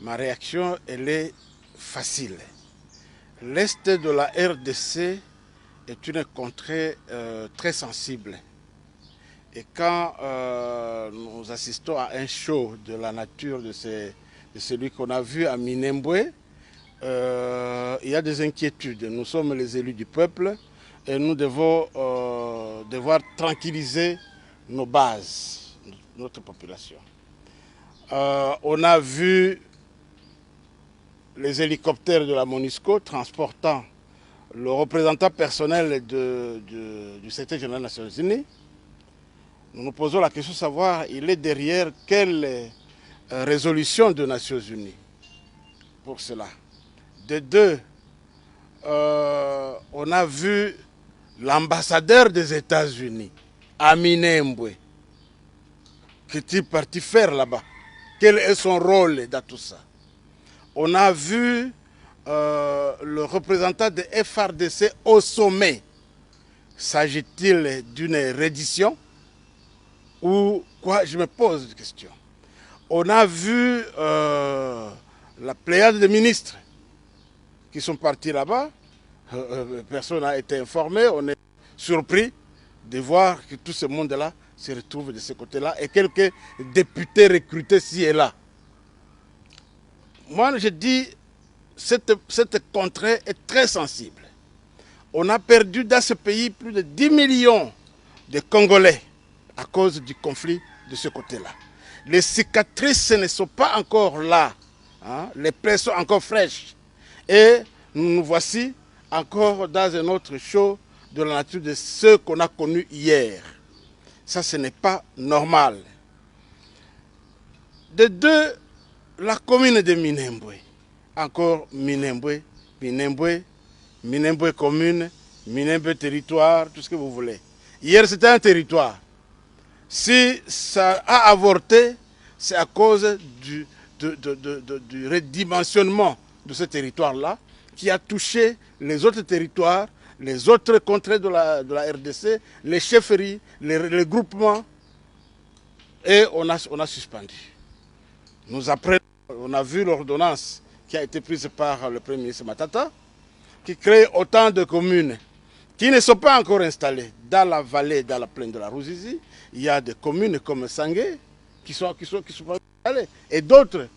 Ma réaction, elle est facile. L'Est de la RDC est une contrée très sensible. Et quand nous assistons à un show de la nature de celui qu'on a vu à Minembwe, il y a des inquiétudes. Nous sommes les élus du peuple et nous devons devoir tranquilliser nos bases, notre population. On a vu les hélicoptères de la MONUSCO transportant le représentant personnel du secrétaire général des Nations Unies. Nous nous posons la question de savoir, il est derrière quelle résolution des Nations Unies pour cela. De deux, on a vu l'ambassadeur des États-Unis à Minembwe. Qu'est-il parti faire là-bas? Quel est son rôle dans tout ça? On a vu le représentant de FRDC au sommet. S'agit-il d'une reddition ou quoi? Je me pose une question. On a vu la pléiade de ministres qui sont partis là-bas. Personne n'a été informé. On est surpris de voir que tout ce monde-là se retrouve de ce côté-là et quelques députés recrutés ci et là. Moi, je dis, cette contrée est très sensible. On a perdu dans ce pays plus de 10 millions de Congolais à cause du conflit de ce côté-là. Les cicatrices ne sont pas encore là. Hein? Les plaies sont encore fraîches. Et nous voici encore dans un autre show de la nature de ce qu'on a connu hier. Ça, ce n'est pas normal. De deux, la commune de Minembwe. Encore Minembwe, Minembwe, Minembwe commune, Minembwe territoire, tout ce que vous voulez. Hier, c'était un territoire. Si ça a avorté, c'est à cause du redimensionnement de ce territoire-là qui a touché les autres territoires, les autres contrées de la RDC, les chefferies, les groupements, et on a suspendu. On a vu l'ordonnance qui a été prise par le Premier ministre Matata, qui crée autant de communes qui ne sont pas encore installées dans la vallée, dans la plaine de la Ruzizi. Il y a des communes comme Sangué qui sont pas installées. Et d'autres,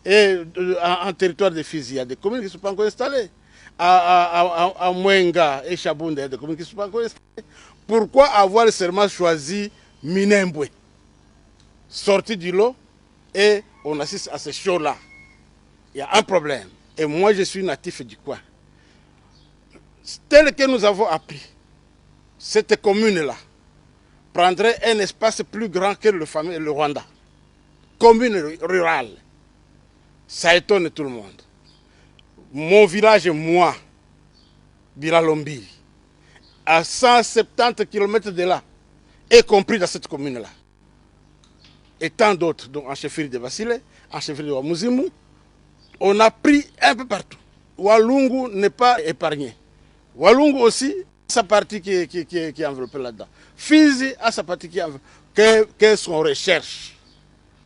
en territoire de Fizi, il y a des communes qui ne sont pas encore installées. À Mwenga et Chabunda, il y a des communes qui ne sont pas encore installées. Pourquoi avoir seulement choisi Minembwe, sorti du lot, et on assiste à ce show-là? Il y a un problème. Et moi, je suis natif du coin. Tel que nous avons appris, cette commune-là prendrait un espace plus grand que le Rwanda. Commune rurale. Ça étonne tout le monde. Mon village, moi, Biralombiri, à 170 km de là, est compris dans cette commune-là. Et tant d'autres, donc en chefferie de Basile, en chefferie de Wamuzimu, on a pris un peu partout. Walungu n'est pas épargné. Walungu aussi, sa partie qui est enveloppée là-dedans. Fizi a sa partie qui est enveloppée. Qu'est-ce qu'on recherche?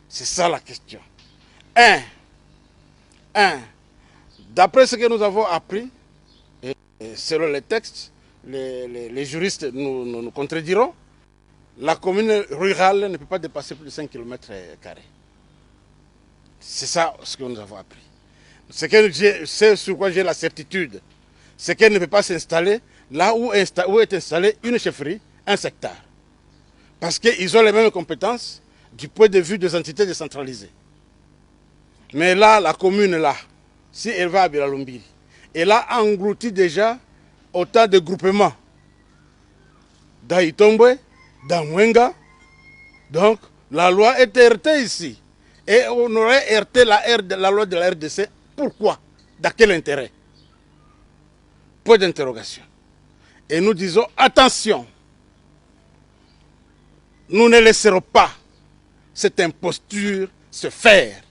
C'est ça la question. D'après ce que nous avons appris, et selon les textes, les juristes nous contrediront, la commune rurale ne peut pas dépasser plus de 5 km². C'est ça ce que nous avons appris. C'est sur quoi j'ai la certitude. C'est qu'elle ne peut pas s'installer là où est installée une chefferie, un secteur. Parce qu'ils ont les mêmes compétences du point de vue des entités décentralisées. Mais là, la commune là, si elle va à Biralombiri, elle a englouti déjà autant de groupements. Dans Itombwe, dans Mwenga. Donc, la loi est heurtée ici. Et on aurait heurté la loi de la RDC. Pourquoi? Dans quel intérêt? Point d'interrogation. Et nous disons, attention, nous ne laisserons pas cette imposture se faire.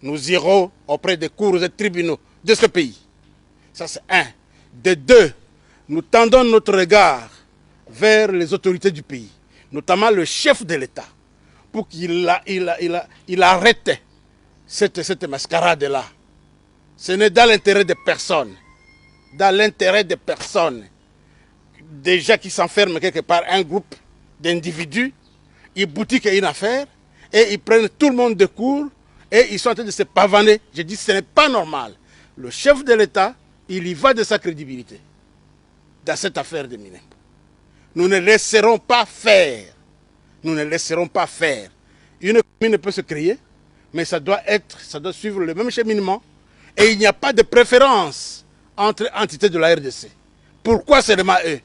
Nous irons auprès des cours et tribunaux de ce pays. Ça, c'est un. De deux, nous tendons notre regard vers les autorités du pays, notamment le chef de l'État, pour qu'il arrête cette mascarade-là. Ce n'est dans l'intérêt de personne. Dans l'intérêt de personnes. Des gens qui s'enferment quelque part, un groupe d'individus, ils boutiquent une affaire et ils prennent tout le monde de court et ils sont en train de se pavaner. Je dis ce n'est pas normal. Le chef de l'État, il y va de sa crédibilité dans cette affaire de Minembo. Nous ne laisserons pas faire. Nous ne laisserons pas faire. Une commune peut se créer, mais ça doit suivre le même cheminement. Et il n'y a pas de préférence entre entités de la RDC. Pourquoi seulement eux?